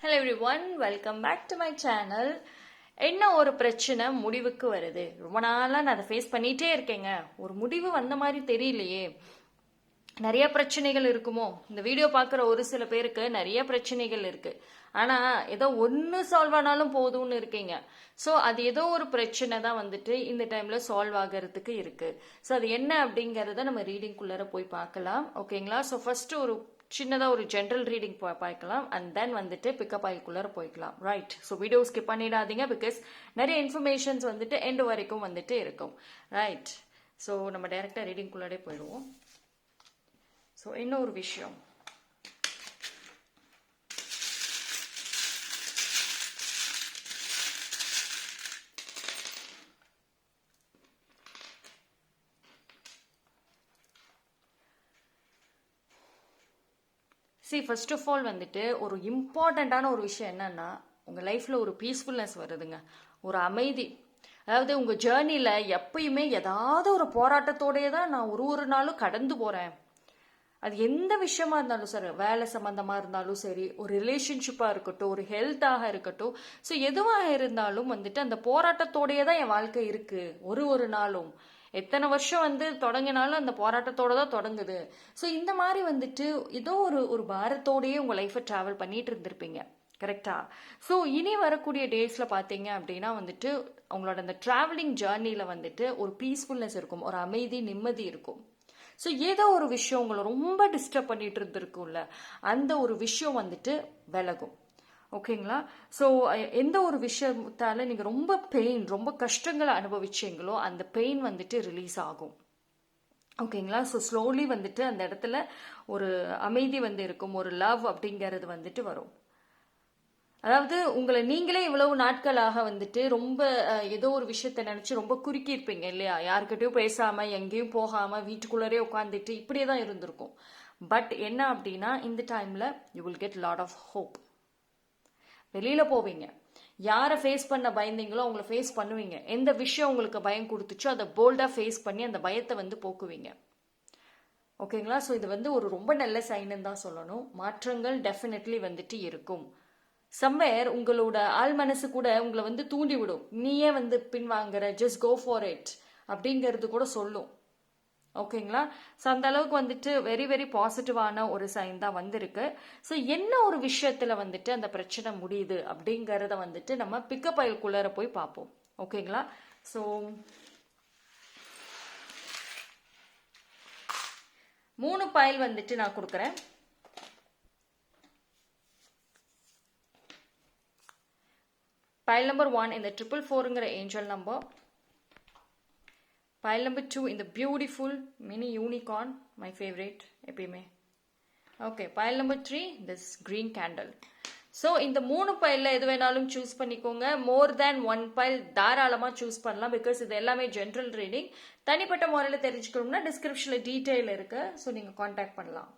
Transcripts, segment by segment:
Hello everyone, welcome back to my channel. என்ன ஒரு பிரச்சனை முடிவுக்கு வருது? ரொம்ப நாளாக நான் அதை ஃபேஸ் பண்ணிகிட்டே இருக்கேங்க. ஒரு முடிவு வந்த மாதிரி தெரியலையே. நிறைய பிரச்சனைகள் இருக்குமோ? இந்த வீடியோ பார்க்குற ஒரு சில பேருக்கு நிறைய பிரச்சனைகள் இருக்கு. ஆனால் ஏதோ ஒன்று சால்வ் ஆனாலும் போதும்னு இருக்கீங்க. ஸோ அது ஏதோ ஒரு பிரச்சனை தான் வந்துட்டு இந்த டைமில் சால்வ் ஆகிறதுக்கு இருக்கு. ஸோ அது என்ன அப்படிங்கிறத நம்ம ரீடிங்குள்ளார போய் பார்க்கலாம். ஓகேங்களா? ஸோ ஃபர்ஸ்ட் ஒரு சின்னதாக ஒரு ஜென்ரல் ரீடிங் பார்க்கலாம் அண்ட் தென் வந்துட்டு பிக்கப் ஆகிக்குள்ளார போய்க்கலாம். ரைட்? ஸோ வீடியோ ஸ்கிப் பண்ணிடாதீங்க, பிகாஸ் நிறைய இன்ஃபர்மேஷன்ஸ் வந்துட்டு எண்டு வரைக்கும் வந்துட்டு இருக்கும். ரைட்? ஸோ நம்ம டைரெக்டாக ரீடிங்குள்ளாரே போயிடுவோம். ஸோ என்ன ஒரு விஷயம், ஃபர்ஸ்ட் ஆஃப் ஆல் வந்துட்டு ஒரு இம்பார்ட்டண்ட்டான ஒரு விஷயம் என்னன்னா, உங்கள் லைஃப்பில் ஒரு பீஸ்ஃபுல்னஸ் வருதுங்க, ஒரு அமைதி. அதாவது உங்கள் ஜேர்னியில் எப்பயுமே ஏதாவது ஒரு போராட்டத்தோடையே தான் நான் ஒரு நாளும் கடந்து போகிறேன். அது எந்த விஷயமா இருந்தாலும் சரி, வேலை சம்மந்தமாக இருந்தாலும் சரி, ஒரு ரிலேஷன்ஷிப்பாக இருக்கட்டும், ஒரு ஹெல்த்தாக இருக்கட்டும், ஸோ எதுவாக இருந்தாலும் வந்துட்டு அந்த போராட்டத்தோடையே தான் என் வாழ்க்கை இருக்குது. ஒரு நாளும் எத்தனை வருஷம் வந்து தொடங்கினாலும் அந்த போராட்டத்தோட தான் தொடங்குது. ஸோ இந்த மாதிரி வந்துட்டு ஏதோ ஒரு பாரத்தோடையே உங்கள் லைஃப்பை ட்ராவல் பண்ணிட்டு இருந்திருப்பீங்க. கரெக்டா? ஸோ இனி வரக்கூடிய டேஸில் பார்த்தீங்க அப்படின்னா வந்துட்டு உங்களோட அந்த ட்ராவலிங் ஜேர்னியில் வந்துட்டு ஒரு பீஸ்ஃபுல்னஸ் இருக்கும், ஒரு அமைதி, நிம்மதி இருக்கும். ஸோ ஏதோ ஒரு விஷயம் உங்களை ரொம்ப டிஸ்டர்ப் பண்ணிட்டு இருந்திருக்கும்ல, அந்த ஒரு விஷயம் வந்துட்டு விலகும். ஓகேங்களா? ஸோ எந்த ஒரு விஷயத்தால நீங்கள் ரொம்ப பெயின், ரொம்ப கஷ்டங்களை அனுபவிச்சீங்களோ அந்த பெயின் வந்துட்டு ரிலீஸ் ஆகும். ஓகேங்களா? ஸோ ஸ்லோலி வந்துட்டு அந்த இடத்துல ஒரு அமைதி வந்து இருக்கும், ஒரு லவ் அப்படிங்கிறது வந்துட்டு வரும். அதாவது உங்களை நீங்களே இவ்வளவு நாட்களாக வந்துட்டு ரொம்ப ஏதோ ஒரு விஷயத்த நினைச்சு ரொம்ப குறுக்கி இருப்பீங்க இல்லையா? யாருக்கிட்டையும் பேசாம, எங்கேயும் போகாம, வீட்டுக்குள்ளரே உட்காந்துட்டு இப்படியே தான் இருந்திருக்கும். பட் என்ன அப்படின்னா, இந்த டைம்ல you will get lot of hope. வெளியில போவீங்க, யாரை ஃபேஸ் பண்ண பயந்தீங்களோ அவங்கள ஃபேஸ் பண்ணுவீங்க. எந்த விஷயம் உங்களுக்கு பயம் கொடுத்துச்சோ அதை போல்டா ஃபேஸ் பண்ணி அந்த பயத்தை வந்து போக்குவீங்க. ஓகேங்களா? ஸோ இது வந்து ஒரு ரொம்ப நல்ல சைனுன்னு தான் சொல்லணும். மாற்றங்கள் டெஃபினெட்லி வந்துட்டு இருக்கும். சம்வேர் உங்களோட ஆள் மனசு கூட உங்களை வந்து தூண்டி விடும். நீயே வந்து பின்வாங்குற, ஜஸ்ட் கோ ஃபார் இட் அப்படிங்கிறது கூட சொல்லும். ஓகேங்களா? ஸோ அந்த அளவுக்கு வந்துட்டு வெரி வெரி பாசிட்டிவான ஒரு சைன் தான் வந்திருக்கு. ஸோ என்ன ஒரு விஷயத்துல வந்துட்டு அந்த பிரச்சனை முடியுது அப்படிங்கிறத வந்துட்டு நம்ம பிக்கப் ஆயில்குள்ளார போய் பார்ப்போம். ஓகேங்களா? ஸோ 3 பைல் வந்துட்டு நான் கொடுக்குறேன். Pile number 1 in the 444ங்கிற angel number. Pile number 2 in the beautiful mini unicorn, my favorite எப்பயுமே. Okay, pile number 3 this green candle. So இந்த 3 பைலில் எது வேணாலும் சூஸ் பண்ணிக்கோங்க. மோர் தேன் 1 பைல் தாராளமாக சூஸ் பண்ணலாம், பிகாஸ் இது எல்லாமே ஜென்ரல் ரீடிங். தனிப்பட்ட முறையில் தெரிஞ்சுக்கணும்னா டிஸ்கிரிப்ஷனில் டீட்டெயில் இருக்கு, ஸோ நீங்கள் காண்டாக்ட் பண்ணலாம்.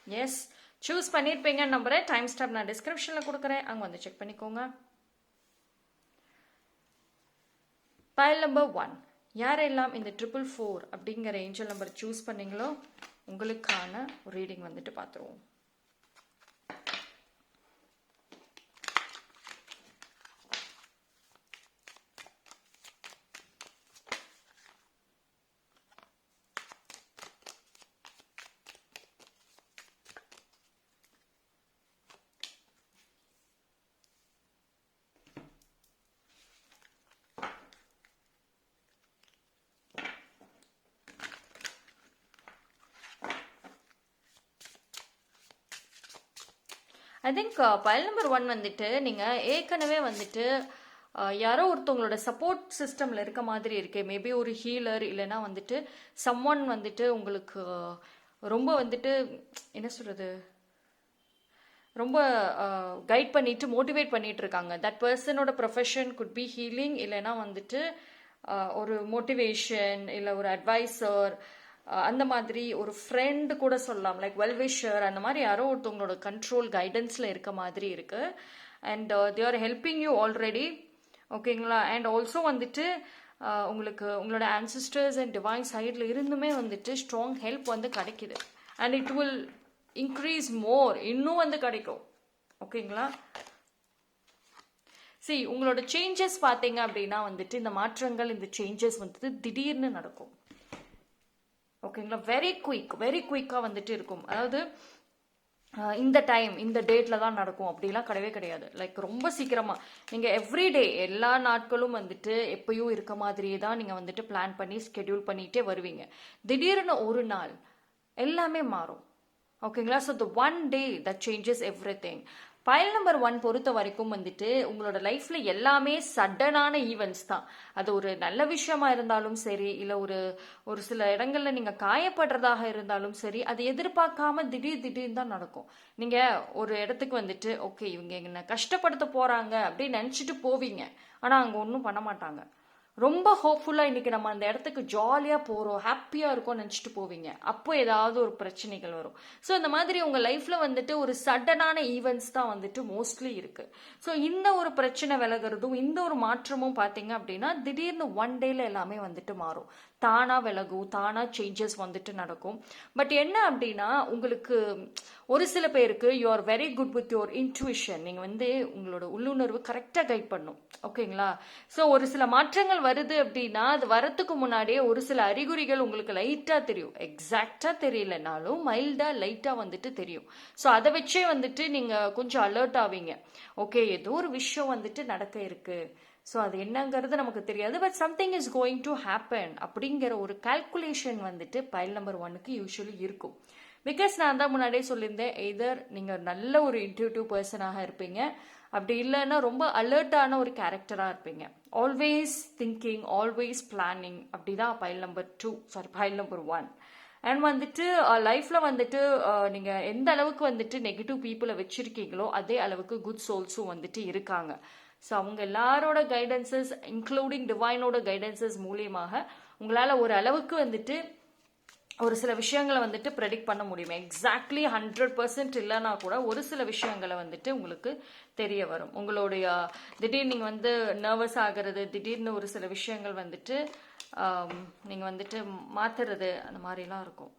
எஸ், சூஸ் பண்ணியிருப்பீங்கன்னு நம்புறேன். டைம் ஸ்டாப் நான் டிஸ்கிரிப்ஷனில் கொடுக்குறேன், அங்கே வந்து செக் பண்ணிக்கோங்க. பைல் நம்பர் 1, யாரெல்லாம் இந்த 444 அப்படிங்கிற ஏஞ்சல் நம்பர் சூஸ் பண்ணீங்களோ உங்களுக்கான ஒரு ரீடிங் வந்துட்டு பார்த்துருவோம். ஐ திங்க் பைல் நம்பர் 1 வந்துட்டு நீங்கள் ஏற்கனவே வந்துட்டு யாரோ ஒருத்தவங்களோட சப்போர்ட் சிஸ்டமில் இருக்க மாதிரி இருக்கு. மேபி ஒரு ஹீலர், இல்லைன்னா வந்துட்டு சம்ஒன் வந்துட்டு உங்களுக்கு ரொம்ப வந்துட்டு என்ன சொல்கிறது, ரொம்ப கைட் பண்ணிட்டு மோட்டிவேட் பண்ணிட்டு இருக்காங்க. தட் பர்சனோட ப்ரொஃபஷன் குட் பி ஹீலிங், இல்லைன்னா வந்துட்டு ஒரு மோட்டிவேஷன், இல்லை ஒரு அட்வைசர், அந்த மாதிரி ஒரு ஃப்ரெண்டு கூட சொல்லலாம், லைக் வெல்விஷர், அந்த மாதிரி யாரோ ஒருத்தவங்களோட கண்ட்ரோல் கைடன்ஸில் இருக்க மாதிரி இருக்கு. And they are helping you already. ஓகேங்களா? அண்ட் ஆல்சோ வந்துட்டு உங்களுக்கு உங்களோட ஆன்சிஸ்டர்ஸ் அண்ட் டிவைன் சைடில் இருந்துமே வந்துட்டு ஸ்ட்ராங் ஹெல்ப் வந்து கிடைக்குது. அண்ட் இட் வில் இன்க்ரீஸ் மோர், இன்னும் வந்து கிடைக்கும். ஓகேங்களா? சரி, உங்களோட சேஞ்சஸ் பார்த்தீங்க அப்படின்னா வந்துட்டு இந்த மாற்றங்கள், இந்த சேஞ்சஸ் வந்துட்டு திடீர்னு நடக்கும். ஓகேங்களா? வெரி குயிக்காக வந்துட்டு இருக்கும். அதாவது இந்த டைம் இந்த டேட்டில் தான் நடக்கும் அப்படிலாம் கிடையவே கிடையாது. லைக் ரொம்ப சீக்கிரமாக நீங்கள் எவ்ரிடே எல்லா நாட்களும் வந்துட்டு எப்பயும் இருக்க மாதிரியே தான் நீங்கள் வந்துட்டு பிளான் பண்ணி ஸ்கெடியூல் பண்ணிகிட்டே வருவீங்க. திடீர்னு ஒரு நாள் எல்லாமே மாறும். ஓகேங்களா? So the one day that changes every thing. File number 1 பொறுத்த வரைக்கும் வந்துட்டு உங்களோட லைஃப்ல எல்லாமே சடனான ஈவெண்ட்ஸ் தான். அது ஒரு நல்ல விஷயமா இருந்தாலும் சரி, இல்லை ஒரு சில இடங்கள்ல நீங்க காயப்படுறதாக இருந்தாலும் சரி, அது எதிர்பார்க்காம திடீர்னு தான் நடக்கும். நீங்க ஒரு இடத்துக்கு வந்துட்டு ஓகே இவங்க என்ன கஷ்டப்படுத்த போறாங்க அப்படின்னு நினைச்சிட்டு போவீங்க, ஆனா அங்க ஒன்றும் பண்ண மாட்டாங்க. ரொம்ப ஹோப்ஃபுல்லாக இன்னைக்கு நம்ம அந்த இடத்துக்கு ஜாலியாக போகிறோம், ஹாப்பியாக இருக்கோம்னு நினச்சிட்டு போவீங்க, அப்போ ஏதாவது ஒரு பிரச்சனைகள் வரும். ஸோ இந்த மாதிரி உங்கள் லைஃப்பில் வந்துட்டு ஒரு சடனான ஈவெண்ட்ஸ் தான் வந்துட்டு மோஸ்ட்லி இருக்குது. ஸோ இந்த ஒரு பிரச்சனை விலகிறதும் இந்த ஒரு மாற்றமும் பார்த்தீங்க அப்படின்னா திடீர்னு ஒன் டேல எல்லாமே வந்துட்டு மாறும். தானாக விலகும், தானாக சேஞ்சஸ் வந்துட்டு நடக்கும். பட் என்ன அப்படின்னா உங்களுக்கு ஒரு சில பேருக்கு you are very good with your intuition. நீங்கள் வந்து உங்களோட உள்ளுணர்வு கரெக்டாக கைட் பண்ணும். ஓகேங்களா? ஸோ ஒரு சில மாற்றங்கள் வருது அப்படின்னா அது வரத்துக்கு முன்னாடியே ஒரு சில அறிகுறிகள் உங்களுக்கு லைட்டாக தெரியும். எக்ஸாக்டாக தெரியலனாலும் மைல்டாக லைட்டாக வந்துட்டு தெரியும். ஸோ அதை வச்சே வந்துட்டு நீங்கள் கொஞ்சம் அலர்ட் ஆவீங்க. ஓகே ஏதோ ஒரு விஷயம் வந்துட்டு நடக்க இருக்கு, ஸோ அது என்னங்கிறது நமக்கு தெரியாது, but something is going to happen அப்படிங்கிற ஒரு கால்குலேஷன் வந்துட்டு பைல் நம்பர் 1க்கு யூஸ்வலி இருக்கும். பிகாஸ் நான் தான் முன்னாடியே சொல்லியிருந்தேன், எதர் நீங்கள் நல்ல ஒரு இன்ட்யூட்டிவ் பர்சனாக இருப்பீங்க, அப்படி இல்லைன்னா ரொம்ப அலர்ட்டான ஒரு கேரக்டராக இருப்பீங்க. ஆல்வேஸ் திங்கிங், ஆல்வேஸ் பிளானிங், அப்படிதான் file number 2, file number 1. And வந்துட்டு லைஃப்பில் வந்துட்டு நீங்கள் எந்த அளவுக்கு வந்துட்டு நெகட்டிவ் பீப்புளை வச்சுருக்கீங்களோ அதே அளவுக்கு குட் சோல்ஸும் வந்துட்டு இருக்காங்க. ஸோ அவங்க எல்லாரோட கைடன்சஸ் இன்க்ளூடிங் டிவைனோட கைடன்சஸ் மூலியமாக உங்களால் ஒரு அளவுக்கு வந்துட்டு ஒரு சில விஷயங்களை வந்துட்டு ப்ரெடிக்ட் பண்ண முடியும். எக்ஸாக்ட்லி 100% இல்லைனா கூட ஒரு சில விஷயங்களை வந்துட்டு உங்களுக்கு தெரிய வரும். உங்களுடைய திடீர்னு நீங்கள் வந்து நர்வஸ் ஆகிறது, திடீர்னு ஒரு சில விஷயங்கள் வந்துட்டு நீங்கள் வந்துட்டு மாற்றுறது, அந்த மாதிரிலாம் இருக்கும்.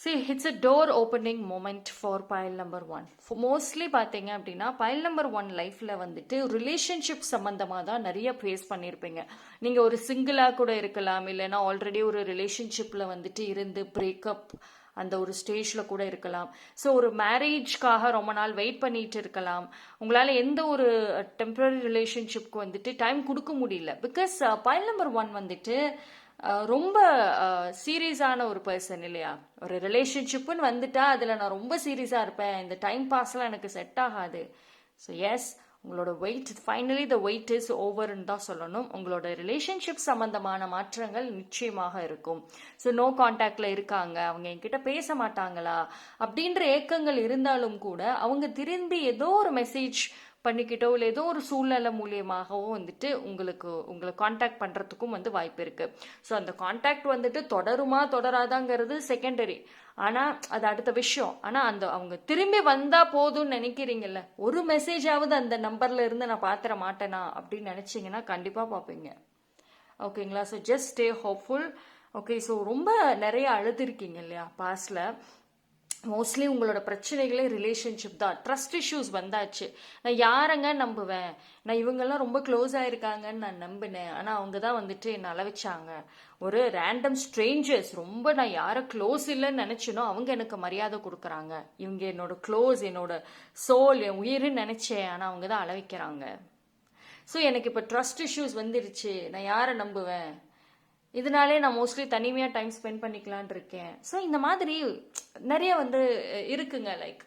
See, it's a door opening moment for pile number 1. For mostly பார்த்தீங்க அப்படின்னா pile number 1 லைஃப்பில் வந்துட்டு ரிலேஷன்ஷிப் சம்மந்தமாக தான் நிறைய ஃபேஸ் பண்ணியிருப்பீங்க. நீங்கள் ஒரு சிங்கிளாக கூட இருக்கலாம், இல்லைன்னா ஆல்ரெடி ஒரு ரிலேஷன்ஷிப்பில் வந்துட்டு இருந்து பிரேக்கப் அந்த ஒரு ஸ்டேஜில் கூட இருக்கலாம். ஸோ ஒரு மேரேஜ்க்காக ரொம்ப நாள் வெயிட் பண்ணிட்டு இருக்கலாம். உங்களால் எந்த ஒரு டெம்பரரி ரிலேஷன்ஷிப்க்கு வந்துட்டு டைம் கொடுக்க முடியல. பிகாஸ் பைல் நம்பர் 1 வந்துட்டு ரொம்ப சீரியஸான ஒரு பர்சன் இல்லையா? ஒரு ரிலேஷன்ஷிப்புன்னு வந்துட்டா அதில் நான் ரொம்ப சீரியஸாக இருப்பேன், இந்த டைம் பாஸ்லாம் எனக்கு செட் ஆகாது. ஸோ எஸ், உங்களோட weight finally the weight is ஓவர்ன்னு தான் சொல்லணும். உங்களோட ரிலேஷன்ஷிப் சம்பந்தமான மாற்றங்கள் நிச்சயமாக இருக்கும். ஸோ நோ கான்டாக்டில் இருக்காங்க, அவங்க என்கிட்ட பேச மாட்டாங்களா அப்படின்ற ஏக்கங்கள் இருந்தாலும் கூட அவங்க திரும்பி ஏதோ ஒரு மெசேஜ் பண்ணிக்கிட்டோ இல்லை ஏதோ ஒரு சூழ்நிலை மூலியமாகவோ வந்துட்டு உங்களை காண்டாக்ட் பண்ணுறதுக்கும் வந்து வாய்ப்பு இருக்குது. ஸோ அந்த காண்டாக்ட் வந்துட்டு தொடருமா தொடராதாங்கிறது செகண்டரி, ஆனால் அது அடுத்த விஷயம். ஆனால் அவங்க திரும்பி வந்தால் போதும்னு நினைக்கிறீங்கல்ல, ஒரு மெசேஜாவது அந்த நம்பரில் இருந்து நான் பார்த்துட மாட்டேனா அப்படின்னு நினச்சிங்கன்னா கண்டிப்பாக பார்ப்பீங்க. ஓகேங்களா? So just stay hopeful. Okay, so ரொம்ப நிறைய அழுதுருக்கீங்க இல்லையா பாஸ்டில்? மோஸ்ட்லி உங்களோட பிரச்சனைகளே ரிலேஷன்ஷிப் தான். ட்ரஸ்ட் இஷ்யூஸ் வந்தாச்சு. நான் யாரங்க நம்புவேன், நான் இவங்கெல்லாம் ரொம்ப க்ளோஸ் ஆயிருக்காங்கன்னு நான் நம்பினேன், ஆனால் அவங்க தான் வந்துட்டு என்னை அளவிச்சாங்க. ஒரு ரேண்டம் ஸ்ட்ரேஞ்சர்ஸ், ரொம்ப நான் யாரை க்ளோஸ் இல்லைன்னு நினச்சினோ அவங்க எனக்கு மரியாதை கொடுக்குறாங்க. இவங்க என்னோட க்ளோஸ், என்னோட சோல், என் உயிர்னு நினச்சேன், ஆனால் அவங்க தான் அளவிக்கிறாங்க. ஸோ எனக்கு இப்போ ட்ரஸ்ட் இஷ்யூஸ் வந்துருச்சு, நான் யாரை நம்புவேன், இதனாலே நான் மோஸ்ட்லி தனிமையாக டைம் ஸ்பெண்ட் பண்ணிக்கலான் இருக்கேன். ஸோ இந்த மாதிரி நிறைய வந்து இருக்குங்க. லைக்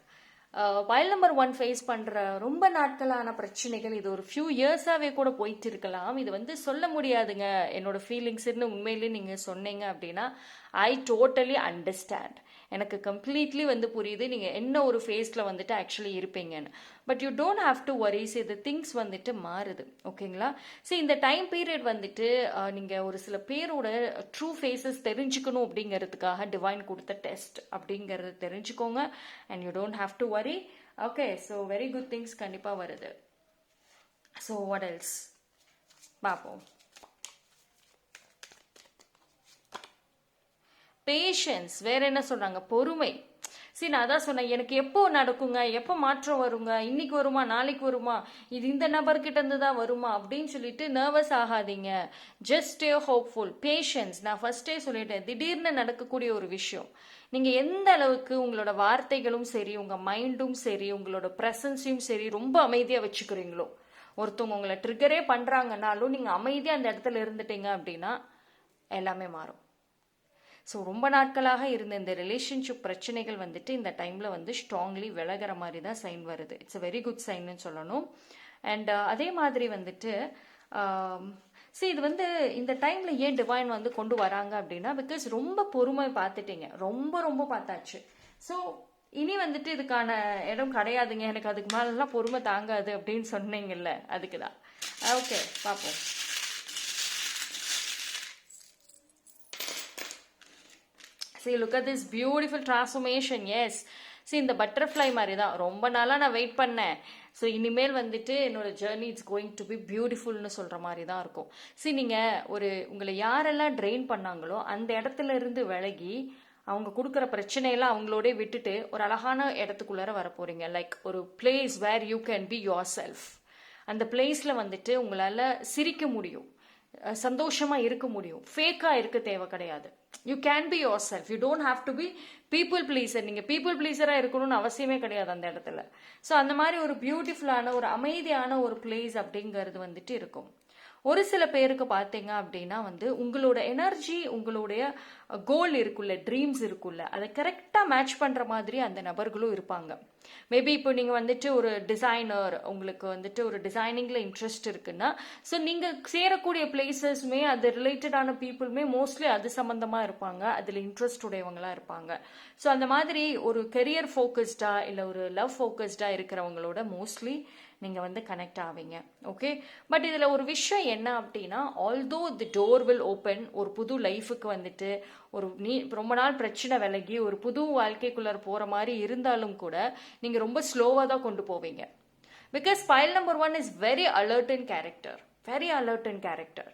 பைல் நம்பர் 1 ஃபேஸ் பண்ணுற ரொம்ப நாட்களான பிரச்சனைகள் இது ஒரு ஃபியூ இயர்ஸாகவே கூட போயிட்டு இருக்கலாம். இது வந்து சொல்ல முடியாதுங்க என்னோட ஃபீலிங்ஸ்ன்னு உண்மையிலே நீங்கள் சொன்னீங்க அப்படின்னா ஐ டோட்டலி அண்டர்ஸ்டாண்ட். எனக்கு கம்ப்ளீட்லி வந்து புரியுது நீங்கள் என்ன ஒரு ஃபேஸில் வந்துட்டு ஆக்சுவலி இருப்பீங்கன்னு. But you don't have to worry. இது திங்ஸ் வந்துட்டு மாறுது, ஓகேங்களா? சரி, இந்த டைம் பீரியட் வந்துட்டு நீங்கள் ஒரு சில பேரோட ட்ரூ ஃபேஸஸ் தெரிஞ்சுக்கணும் அப்படிங்கிறதுக்காக டிவைன் கொடுத்த டெஸ்ட் அப்படிங்கிறது தெரிஞ்சுக்கோங்க. And you don't have to worry. Okay, so very good things கண்டிப்பாக வருது. ஸோ வாட் எல்ஸ் பார்ப்போம். பேஷன்ஸ், வேற என்ன சொல்றாங்க? பொறுமை. சரி, நான் அதான் சொன்னேன், எனக்கு எப்போ நடக்குங்க, எப்போ மாற்றம் வருங்க, இன்னைக்கு வருமா நாளைக்கு வருமா, இது இந்த நபர்கிட்ட இருந்து தான் வருமா அப்படின்னு சொல்லிட்டு நர்வஸ் ஆகாதீங்க. Just stay hopeful. பேஷன்ஸ், நான் ஃபர்ஸ்டே சொல்லிட்டேன், திடீர்னு நடக்கக்கூடிய ஒரு விஷயம். நீங்க எந்த அளவுக்கு உங்களோட வார்த்தைகளும் சரி, உங்க மைண்டும் சரி, உங்களோட ப்ரெசன்ஸையும் சரி ரொம்ப அமைதியா வச்சுக்கிறீங்களோ, ஒருத்தவங்க உங்களை ட்ரிகரே பண்றாங்கன்னாலும் நீங்க அமைதியா அந்த இடத்துல இருந்துட்டீங்க அப்படின்னா எல்லாமே மாறும். ஸோ ரொம்ப நாட்களாக இருந்த இந்த ரிலேஷன்ஷிப் பிரச்சனைகள் வந்துட்டு இந்த டைமில் வந்து ஸ்ட்ராங்லி விலகிற மாதிரி தான் சைன் வருது. இட்ஸ் அ வெரி குட் சைன்னு சொல்லணும். அண்ட் அதே மாதிரி வந்துட்டு சரி, இது வந்து இந்த டைமில் ஏன் டிவைன் வந்து கொண்டு வராங்க அப்படின்னா, பிகாஸ் ரொம்ப பொறுமை பார்த்துட்டீங்க, ரொம்ப ரொம்ப பார்த்தாச்சு. ஸோ இனி வந்துட்டு இதுக்கான இடம் கிடையாதுங்க, எனக்கு அதுக்கு மேலெல்லாம் பொறுமை தாங்காது அப்படின்னு சொன்னீங்கல்ல, அதுக்கு தான். ஓகே, பார்ப்போம். See, look at this beautiful transformation. Yes. See, இந்த பட்டர்ஃப்ளை மாதிரி தான் ரொம்ப நாளாக நான் வெயிட் பண்ணேன். ஸோ இனிமேல் வந்துட்டு என்னோட journey it's going to be பியூட்டிஃபுல்னு சொல்கிற மாதிரி தான் இருக்கும். சரி, நீங்கள் உங்களை யாரெல்லாம் ட்ரெயின் பண்ணாங்களோ அந்த இடத்துல இருந்து விலகி அவங்க கொடுக்குற பிரச்சனையெல்லாம் அவங்களோட விட்டுட்டு ஒரு அழகான இடத்துக்குள்ளார வர போகிறீங்க. லைக் ஒரு place where you can be yourself. அந்த பிளேஸில் வந்துட்டு உங்களால் சிரிக்க முடியும், சந்தோஷமாக இருக்க முடியும், ஃபேக்காக இருக்க தேவை கிடையாது. You can be your self. You don't have to be people pleaser. நீங்கள் பீப்புள் ப்ளீசராக இருக்கணும்னு அவசியமே கிடையாது அந்த இடத்துல. ஸோ அந்த மாதிரி ஒரு பியூட்டிஃபுல்லான ஒரு அமைதியான ஒரு பிளேஸ் அப்படிங்கிறது வந்துட்டு இருக்கும். ஒரு சில பேருக்கு பார்த்தீங்க அப்படின்னா வந்து உங்களோட எனர்ஜி, உங்களுடைய கோல் இருக்குல்ல, ட்ரீம்ஸ் இருக்குல்ல, அதை கரெக்டாக மேட்ச் பண்ணுற மாதிரி அந்த நபர்களும் இருப்பாங்க. மேபி இப்போ நீங்கள் வந்துட்டு ஒரு டிசைனர், உங்களுக்கு வந்துட்டு ஒரு டிசைனிங்கில் இன்ட்ரெஸ்ட் இருக்குன்னா, ஸோ நீங்கள் சேரக்கூடிய பிளேசஸ்மே அது ரிலேட்டடான பீப்புளுமே மோஸ்ட்லி அது சம்மந்தமாக இருப்பாங்க, அதில் இன்ட்ரெஸ்ட் உடையவங்களாக இருப்பாங்க. ஸோ அந்த மாதிரி ஒரு கெரியர் ஃபோக்கஸ்டாக இல்லை ஒரு லவ் ஃபோக்கஸ்டாக இருக்கிறவங்களோட மோஸ்ட்லி நீங்கள் வந்து கனெக்ட் ஆவீங்க. ஓகே, பட் இதில் ஒரு விஷயம் என்ன அப்படின்னா, although the door will open, ஒரு புது லைஃபுக்கு வந்துட்டு ஒரு ரொம்ப நாள் பிரச்சனை விலகி ஒரு புது வாழ்க்கைக்குள்ளார போகிற மாதிரி இருந்தாலும் கூட நீங்கள் ரொம்ப ஸ்லோவாக தான் கொண்டு போவீங்க. Because file number 1 is very alert in character, very alert in character.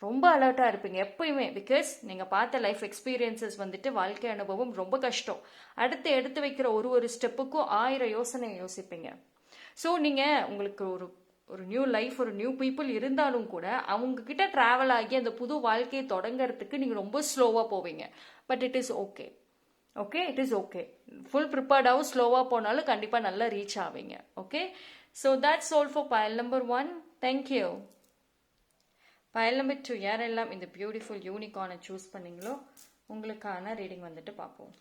ரொம்ப அலர்ட்டாக இருப்பீங்க எப்பயுமே. பிகாஸ் நீங்கள் பார்த்த லைஃப் எக்ஸ்பீரியன்சஸ் வந்துட்டு வாழ்க்கை அனுபவம் ரொம்ப கஷ்டம். அடுத்து எடுத்து வைக்கிற ஒரு ஸ்டெப்புக்கும் 1000 யோசனை யோசிப்பீங்க. ஸோ நீங்கள் உங்களுக்கு ஒரு நியூ லைஃப், ஒரு நியூ பீப்புள் இருந்தாலும் கூட அவங்க கிட்ட ட்ராவல் ஆகி அந்த புது வாழ்க்கையை தொடங்கிறதுக்கு நீங்கள் ரொம்ப ஸ்லோவாக போவீங்க. But it is okay. Okay, it is okay. Full ப்ரிப்பேர்டாகவும் ஸ்லோவாக போனாலும் கண்டிப்பாக நல்லா ரீச் ஆவீங்க. Okay, so that's all for file number 1. Thank you. File number 2 யாரெல்லாம் இந்த பியூட்டிஃபுல் யூனிகார்னை சூஸ் பண்ணீங்களோ உங்களுக்கான ரீடிங் வந்துட்டு பார்ப்போம்.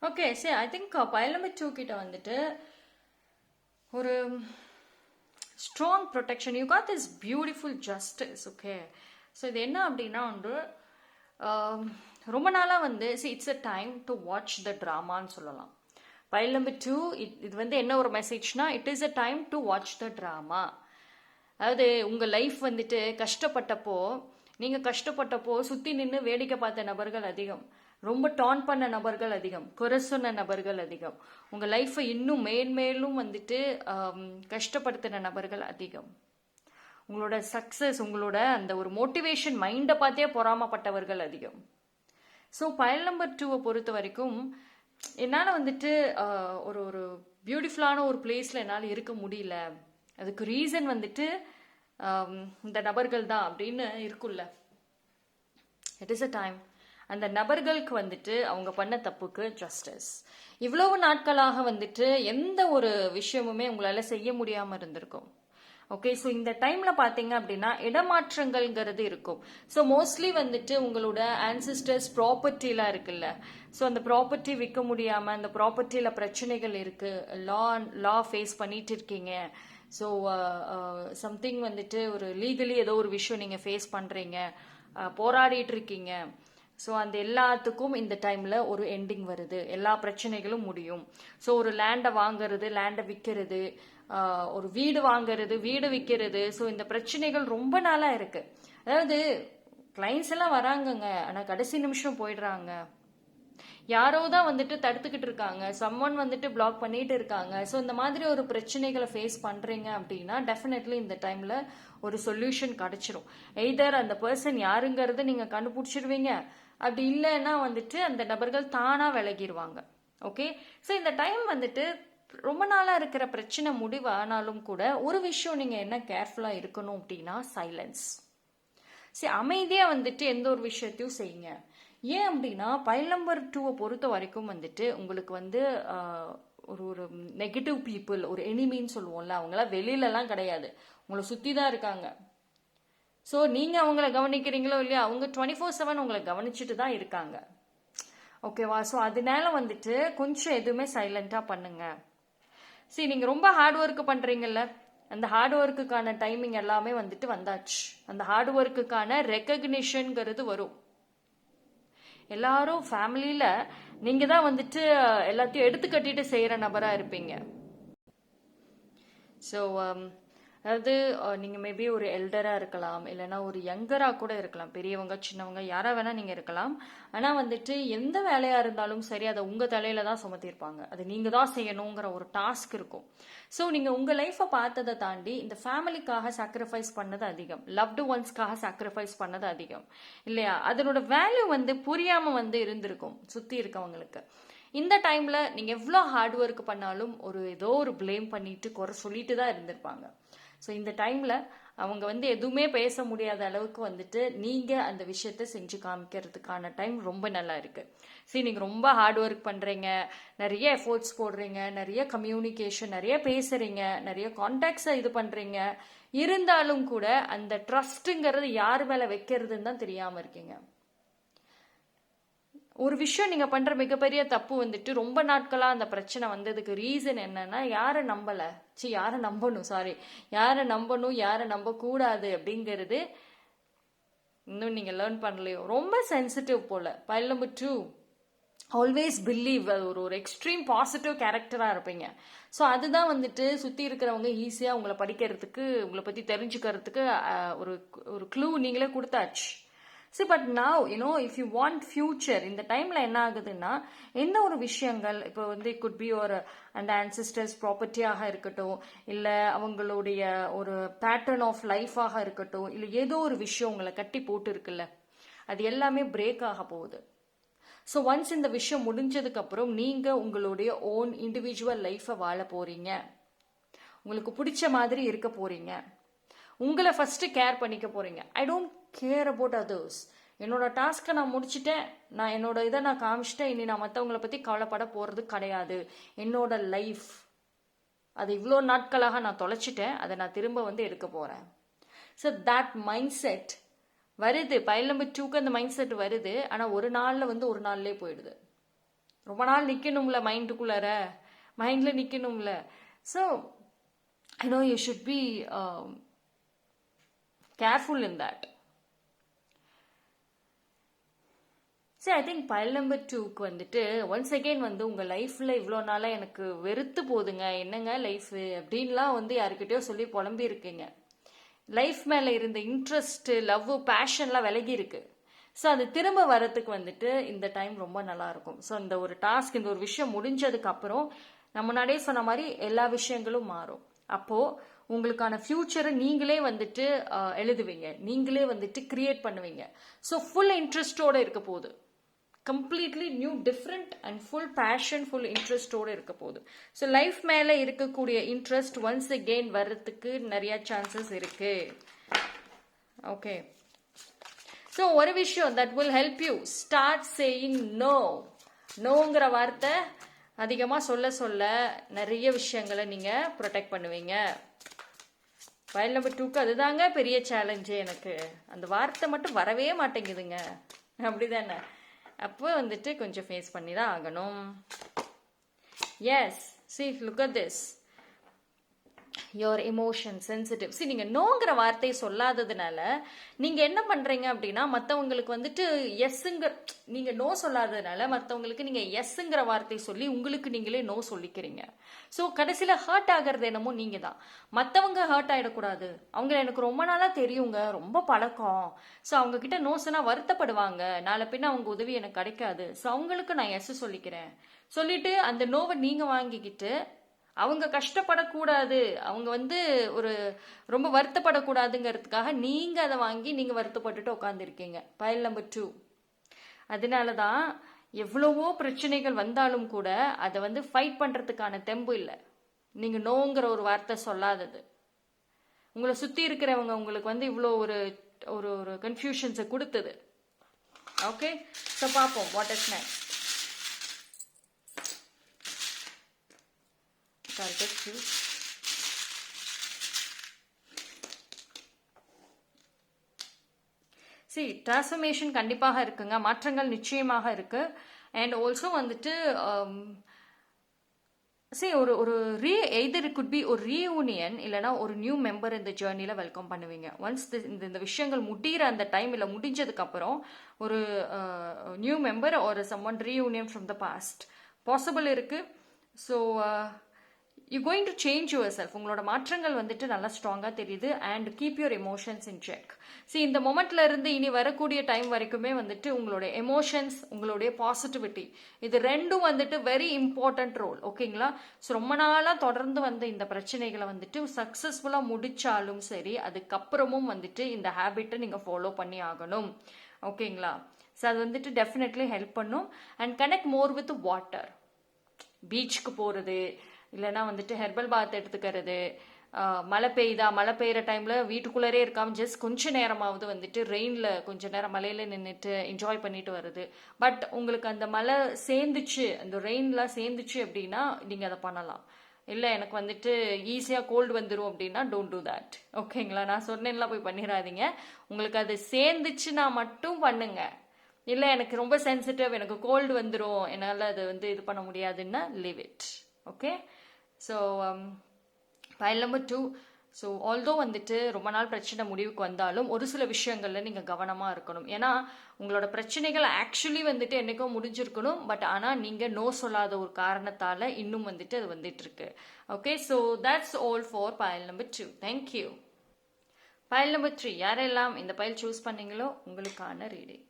ஓகே, சரி, ஐ திங்க் பைல் நம்பர் 2 கிட்ட வந்துட்டு ஒரு strong protection, you got this beautiful justice. Okay, so இது என்ன அப்படின்னா வந்து ரொம்ப நாளாக வந்து it's a time to watch the ட்ராமான்னு சொல்லலாம். பைல் நம்பர் 2 இது வந்து என்ன ஒரு மெசேஜ்னா, it is a time to watch the drama. அதாவது உங்கள் லைஃப் வந்துட்டு நீங்கள் கஷ்டப்பட்டப்போ சுற்றி நின்று வேடிக்கை பார்த்த நபர்கள் அதிகம். ரொம்ப டான் பண்ண நபர்கள் அதிகம், குறை சொன்ன நபர்கள் அதிகம், உங்கள் லைஃப்பை இன்னும் மேன்மேலும் வந்துட்டு கஷ்டப்படுத்தின நபர்கள் அதிகம். உங்களோட சக்ஸஸ், உங்களோட அந்த ஒரு மோட்டிவேஷன் மைண்டை பார்த்தே பொறாமப்பட்டவர்கள் அதிகம். ஸோ பயல் நம்பர் 2 பொறுத்த வரைக்கும் என்னால் வந்துட்டு ஒரு ஒரு பியூட்டிஃபுல்லான ஒரு பிளேஸில் என்னால் இருக்க முடியல, அதுக்கு ரீசன் வந்துட்டு இந்த நபர்கள் தான் அப்படின்னு இருக்குல்ல. இட் இஸ் அ டைம் அந்த நபர்களுக்கு வந்துட்டு அவங்க பண்ண தப்புக்கு ஜஸ்டிஸ். இவ்வளவு நாட்களாக வந்துட்டு எந்த ஒரு விஷயமுமே உங்களால் செய்ய முடியாமல் இருந்திருக்கும். ஓகே, ஸோ இந்த டைமில் பார்த்தீங்க அப்படின்னா இடமாற்றங்கள்ங்கிறது இருக்கும். ஸோ மோஸ்ட்லி வந்துட்டு உங்களோட ஆன்சிஸ்டர்ஸ் ப்ராப்பர்ட்டிலாம் இருக்குல்ல, ஸோ அந்த ப்ராப்பர்ட்டி விற்க முடியாமல் அந்த ப்ராப்பர்ட்டியில் பிரச்சனைகள் இருக்குது, லா ஃபேஸ் பண்ணிட்டு இருக்கீங்க. ஸோ சம்திங் வந்துட்டு ஒரு லீகலி ஏதோ ஒரு விஷயம் நீங்கள் ஃபேஸ் பண்ணுறீங்க, போராடிட்டு இருக்கீங்க. ஸோ அந்த எல்லாத்துக்கும் இந்த டைமில் ஒரு எண்டிங் வருது, எல்லா பிரச்சனைகளும் முடியும். ஸோ ஒரு லேண்டை வாங்குறது, லேண்டை விற்கிறது, ஒரு வீடு வாங்குறது, வீடு விற்கிறது. ஸோ இந்த பிரச்சனைகள் ரொம்ப நாளாக இருக்கு. அதாவது கிளைண்ட்ஸ் எல்லாம் வராங்கங்க, ஆனால் கடைசி நிமிஷம் போயிடுறாங்க. யாரோ தான் வந்துட்டு தடுத்துக்கிட்டு இருக்காங்க, சம்மன் வந்துட்டு பிளாக் பண்ணிட்டு இருக்காங்க. ஸோ இந்த மாதிரி ஒரு பிரச்சனைகளை ஃபேஸ் பண்றீங்க அப்படின்னா டெஃபினெட்லி இந்த டைம்ல ஒரு சொல்யூஷன் கிடைச்சிரும். எய்தர் அந்த பர்சன் யாருங்கிறத நீங்க கண்டுபிடிச்சிருவீங்க, அப்படி இல்லைன்னா வந்துட்டு அந்த நபர்கள் தானா விலகிடுவாங்க. ஓகே, ஸோ இந்த டைம் வந்துட்டு ரொம்ப நாளா இருக்கிற பிரச்சனை முடிவானாலும் கூட ஒரு விஷயம் நீங்க என்ன கேர்ஃபுல்லா இருக்கணும் அப்படின்னா சைலன்ஸ். சரி, அமைதியா வந்துட்டு எந்த ஒரு விஷயத்தையும் செய்யுங்க. ஏன் அப்படின்னா பயல் நம்பர் 2 பொறுத்த வரைக்கும் வந்துட்டு உங்களுக்கு வந்து ஒரு ஒரு நெகட்டிவ் பீப்புள், ஒரு எனிமின்னு சொல்லுவோம்ல, அவங்களாம் வெளியிலலாம் கிடையாது, உங்களை சுற்றி தான் இருக்காங்க. ஸோ நீங்கள் அவங்கள கவனிக்கிறீங்களோ இல்லையா, அவங்க 24/7 உங்களை கவனிச்சுட்டு தான் இருக்காங்க. ஓகேவா? ஸோ அதனால வந்துட்டு கொஞ்சம் எதுவுமே சைலண்டாக பண்ணுங்க. சரி, நீங்கள் ரொம்ப ஹார்ட் ஒர்க் பண்ணுறீங்கல்ல, அந்த ஹார்ட் ஒர்க்குக்கான டைமிங் எல்லாமே வந்துட்டு வந்தாச்சு. அந்த ஹார்ட் ஒர்க்குக்கான ரெக்கக்னிஷன்ங்கிறது வரும். எல்லாரும் ஃபேமிலியில் நீங்கள் தான் வந்துட்டு எல்லாத்தையும் எடுத்து கட்டிட்டு செய்கிற நபராக இருப்பீங்க. ஸோ அதாவது நீங்கள் மேபி ஒரு எல்டராக இருக்கலாம், இல்லைன்னா ஒரு யங்கராக கூட இருக்கலாம், பெரியவங்க சின்னவங்க யாராக வேணால் நீங்கள் இருக்கலாம். ஆனால் வந்துட்டு எந்த வேலையாக இருந்தாலும் சரி, அதை உங்கள் தலையில தான் சுமத்திருப்பாங்க, அது நீங்கள் தான் செய்யணுங்கிற ஒரு டாஸ்க் இருக்கும். ஸோ நீங்கள் உங்கள் லைஃப்பை பார்த்ததை தாண்டி இந்த ஃபேமிலிக்காக சாக்ரிஃபைஸ் பண்ணது அதிகம், லவ்டு ஒன்ஸ்க்காக சாக்ரிஃபைஸ் பண்ணது அதிகம் இல்லையா? அதனோட வேல்யூ வந்து புரியாமல் வந்து இருந்திருக்கும் சுற்றி இருக்கவங்களுக்கு. இந்த டைமில் நீங்கள் எவ்வளோ ஹார்ட் ஒர்க் பண்ணாலும் ஒரு ஏதோ ஒரு பிளேம் பண்ணிட்டு குறை சொல்லிட்டு தான் இருந்திருப்பாங்க. ஸோ இந்த டைமில் அவங்க வந்து எதுவுமே பேச முடியாத அளவுக்கு வந்துட்டு நீங்கள் அந்த விஷயத்த செஞ்சு காமிக்கிறதுக்கான டைம் ரொம்ப நல்லா இருக்குது. சரி, நீங்கள் ரொம்ப ஹார்ட் ஒர்க் பண்ணுறீங்க, நிறைய எஃபோர்ட்ஸ் போடுறீங்க, நிறைய கம்யூனிகேஷன், நிறைய பேசுகிறீங்க, நிறைய கான்டாக்ட்ஸை இது பண்ணுறீங்க, இருந்தாலும் கூட அந்த ட்ரஸ்ட்டுங்கிறது யார் மேலே வைக்கிறதுன்னு தான் தெரியாமல் இருக்கீங்க. ஒரு விஷயம் நீங்கள் பண்ணுற மிகப்பெரிய தப்பு வந்துட்டு ரொம்ப நாட்களாக அந்த பிரச்சனை வந்ததுக்கு ரீசன் என்னன்னா, யாரை நம்பலை, யாரை நம்பணும், யாரை நம்பணும் யாரை நம்பக்கூடாது அப்படிங்கிறது இன்னும் நீங்கள் லேர்ன் பண்ணலையோ. ரொம்ப சென்சிட்டிவ் போல். பயல் நம்பர் 2 ஆல்வேஸ் பிலீவ், அது ஒரு எக்ஸ்ட்ரீம் பாசிட்டிவ் கேரக்டராக இருப்பீங்க. ஸோ அதுதான் வந்துட்டு சுற்றி இருக்கிறவங்க ஈஸியாக உங்களை படிக்கிறதுக்கு, உங்களை பற்றி தெரிஞ்சுக்கிறதுக்கு ஒரு ஒரு க்ளூ நீங்களே கொடுத்தாச்சு. C, but now if you want future, இந்த டைமில் என்ன ஆகுதுன்னா, எந்த ஒரு விஷயங்கள் இப்போ வந்து குட் பி ஒரு அந்த ஆன்சிஸ்டர்ஸ் ப்ராப்பர்ட்டியாக இருக்கட்டும், இல்லை அவங்களுடைய ஒரு பேட்டர்ன் ஆஃப் லைஃபாக இருக்கட்டும், இல்லை ஏதோ ஒரு விஷயம் உங்களை கட்டி போட்டு இருக்குல்ல, அது எல்லாமே பிரேக் ஆக போகுது. ஸோ ஒன்ஸ் இந்த விஷயம் முடிஞ்சதுக்கப்புறம் நீங்கள் உங்களுடைய ஓன் இண்டிவிஜுவல் லைஃப்பை வாழ போகிறீங்க, உங்களுக்கு பிடிச்ச மாதிரி இருக்க போகிறீங்க, உங்களை ஃபஸ்ட்டு கேர் பண்ணிக்க போகிறீங்க. I don't care about others. என்னோட டாஸ்க்கை நான் முடிச்சுட்டேன், நான் என்னோட இதை நான் காமிச்சிட்டேன், இனி நான் மற்றவங்களை பற்றி கவலைப்பட போகிறது கிடையாது. என்னோட லைஃப் அது இவ்வளோ நாட்களாக நான் தொலைச்சிட்டேன், அதை நான் திரும்ப வந்து எடுக்க போகிறேன். ஸோ தட் மைண்ட் செட் வருது. பயல் நம்பர் 2க்கு அந்த மைண்ட் செட் வருது. ஆனால் ஒரு நாளில் வந்து ஒரு நாள்லேயே போயிடுது. ரொம்ப நாள் நிற்கணும்ல, மைண்டுக்குள்ளார மைண்டில் நிற்கணும்ல. So you should be careful in that. சரி, ஐ திங்க் பயல் நம்பர் 2க்கு வந்துட்டு ஒன்ஸ் அகெயின் வந்து உங்கள் லைஃப்பில் இவ்வளோ நாளாக எனக்கு வெறுத்து போகுதுங்க, என்னங்க லைஃபு அப்படின்லாம் வந்து யாருக்கிட்டையோ சொல்லி புலம்பி இருக்கீங்க. லைஃப் மேலே இருந்த இன்ட்ரெஸ்ட்டு, லவ், பேஷன்லாம் விலகி இருக்கு. ஸோ அது திரும்ப வரத்துக்கு வந்துட்டு இந்த டைம் ரொம்ப நல்லா இருக்கும். ஸோ இந்த ஒரு டாஸ்க், இந்த ஒரு விஷயம் முடிஞ்சதுக்கு அப்புறம் நம்ம முன்னாடியே சொன்ன மாதிரி எல்லா விஷயங்களும் மாறும். அப்போ உங்களுக்கான ஃபியூச்சரை நீங்களே வந்துட்டு எழுதுவீங்க, நீங்களே வந்துட்டு கிரியேட் பண்ணுவீங்க. ஸோ ஃபுல் இன்ட்ரெஸ்டோட இருக்க போகுது, completely new different and full passion, full இன்ட்ரெஸ்டோட இருக்க போகுது. ஸோ லைஃப் மேலே இருக்கக்கூடிய இன்ட்ரெஸ்ட் ஒன்ஸ் அகெயின் வர்றதுக்கு நிறைய சான்சஸ் இருக்கு. ஓகே, ஸோ ஒரு விஷயம் that will help you start saying no. நோங்கிற வார்த்தை அதிகமாக சொல்ல சொல்ல நிறைய விஷயங்களை நீங்கள் ப்ரொடெக்ட் பண்ணுவீங்க. ஃபைல் நம்பர் 2க்கு அதுதாங்க பெரிய சேலஞ்சு. எனக்கு அந்த வார்த்தை மட்டும் வரவே மாட்டேங்குதுங்க, அப்படிதானே? அப்போ வந்துட்டு கொஞ்சம் ஃபேஸ் பண்ணி தான் ஆகணும். Yes, see look at this, your emotion sensitive. see நீங்க நோங்கிற வார்த்தையை சொல்லாததுனால நீங்க என்ன பண்றீங்க அப்படின்னா, மற்றவங்களுக்கு வந்துட்டு எஸ்ஸுங்க, நீங்க நோ சொல்லாததுனால மற்றவங்களுக்கு நீங்க எஸ்ஸுங்கிற வார்த்தை சொல்லி உங்களுக்கு நீங்களே நோ சொல்லிக்கிறீங்க. ஸோ கடைசியில் ஹர்ட் ஆகிறது என்னமோ நீங்க தான். மற்றவங்க ஹர்ட் ஆகிடக்கூடாது, அவங்க எனக்கு ரொம்ப நாளாக தெரியுங்க, ரொம்ப பழக்கம், ஸோ அவங்க கிட்ட நோ சொன்னால் வருத்தப்படுவாங்க, நாளை பின்ன அவங்க உதவி எனக்கு கிடைக்காது, ஸோ அவங்களுக்கு நான் எஸ் சொல்லிக்கிறேன் சொல்லிட்டு அந்த நோவை நீங்க வாங்கிக்கிட்டு அவங்க கஷ்டப்படக்கூடாது, அவங்க வந்து ஒரு ரொம்ப வருத்தப்படக்கூடாதுங்கிறதுக்காக நீங்க அதை வாங்கி நீங்க வருத்தப்பட்டுட்டு உட்காந்துருக்கீங்க. File number 2. அதனால தான் எவ்வளவோ பிரச்சனைகள் வந்தாலும் கூட அதை வந்து ஃபைட் பண்றதுக்கான தெம்பு இல்லை, நீங்க நோங்கிற ஒரு வார்த்தை சொல்லாதது. உங்களை சுத்தி இருக்கிறவங்க உங்களுக்கு வந்து இவ்வளோ ஒரு ஒரு ஒரு கன்ஃபியூஷன்ஸை கொடுத்தது. ஓகே, ஸோ பார்ப்போம் what is next. see transformation கண்டிப்பாக இருக்குங்க, மாற்றங்கள் நிச்சயமாக இருக்கு. அண்ட் ஆல்சோ வந்துட்டு see ஒரு எய்தர் இட் குட் பி ஒரு ரீயூனியன், இல்லைனா ஒரு நியூ மெம்பர் இந்த ஜேர்னியில் வெல்கம் பண்ணுவீங்க. ஒன்ஸ் இந்த விஷயங்கள் முடிகிற அந்த டைம் இல்லை முடிஞ்சதுக்கு அப்புறம் ஒரு நியூ மெம்பர் ஒரு someone reunion from the past possible இருக்கு. So you going to change yourself. உங்களோட மாற்றங்கள் வந்துட்டு நல்லா ஸ்ட்ராங்காக தெரியுது. And keep your emotions in check. சி இந்த மொமெண்ட்ல இருந்து இனி வரக்கூடிய டைம் வரைக்குமே வந்துட்டு உங்களோட எமோஷன்ஸ், உங்களுடைய பாசிட்டிவிட்டி, இது ரெண்டும் வந்துட்டு வெரி இம்பார்ட்டன்ட் ரோல். ஓகேங்களா? ஸோ ரொம்ப நாளாக தொடர்ந்து வந்த இந்த பிரச்சனைகளை வந்துட்டு சக்ஸஸ்ஃபுல்லாக முடிச்சாலும் சரி, அதுக்கப்புறமும் வந்துட்டு இந்த ஹேபிட்டை நீங்கள் ஃபாலோ பண்ணி ஆகணும். ஓகேங்களா? ஸோ அது வந்துட்டு டெஃபினெட்லி ஹெல்ப் பண்ணும். And connect more with water. பீச்சுக்கு போகிறது, இல்லைனா வந்துட்டு ஹெர்பல் பாத் எடுத்துக்கிறது, மழை பெய்கிற டைமில் வீட்டுக்குள்ளரே இருக்காமல் ஜஸ்ட் கொஞ்ச நேரமாவது வந்துட்டு ரெயினில் கொஞ்ச நேரம் மழையில் நின்றுட்டு என்ஜாய் பண்ணிட்டு வருது. பட் உங்களுக்கு அந்த மழை சேர்ந்துச்சு, அந்த ரெயின்லாம் சேர்ந்துச்சு அப்படின்னா நீங்கள் அதை பண்ணலாம். இல்லை எனக்கு வந்துட்டு ஈஸியாக கோல்டு வந்துடும் அப்படின்னா டோன்ட் டூ தேட். ஓகேங்களா? நான் சொன்னேன்லாம் போய் பண்ணிடாதீங்க. உங்களுக்கு அது சேர்ந்துச்சுன்னா மட்டும் பண்ணுங்க. இல்லை எனக்கு ரொம்ப சென்சிட்டிவ், எனக்கு கோல்டு வந்துடும், என்னால் அது வந்து இது பண்ண முடியாதுன்னா leave it. Okay, so file number 2. So although வந்துட்டு ரொம்ப நாள் பிரச்சனை முடிவுக்கு வந்தாலும் ஒரு சில விஷயங்களில் நீங்கள் கவனமாக இருக்கணும். ஏன்னா உங்களோட பிரச்சனைகள் ஆக்சுவலி வந்துட்டு என்றைக்கோ முடிஞ்சிருக்கணும், பட் ஆனால் நீங்கள் நோ சொல்லாத ஒரு காரணத்தால் இன்னும் வந்துட்டு அது வந்துட்டு இருக்கு. Okay, so that's all for file number 2. Thank you. File number 3. யாரெல்லாம் இந்த ஃபைல் சூஸ் பண்ணீங்களோ உங்களுக்கான reading.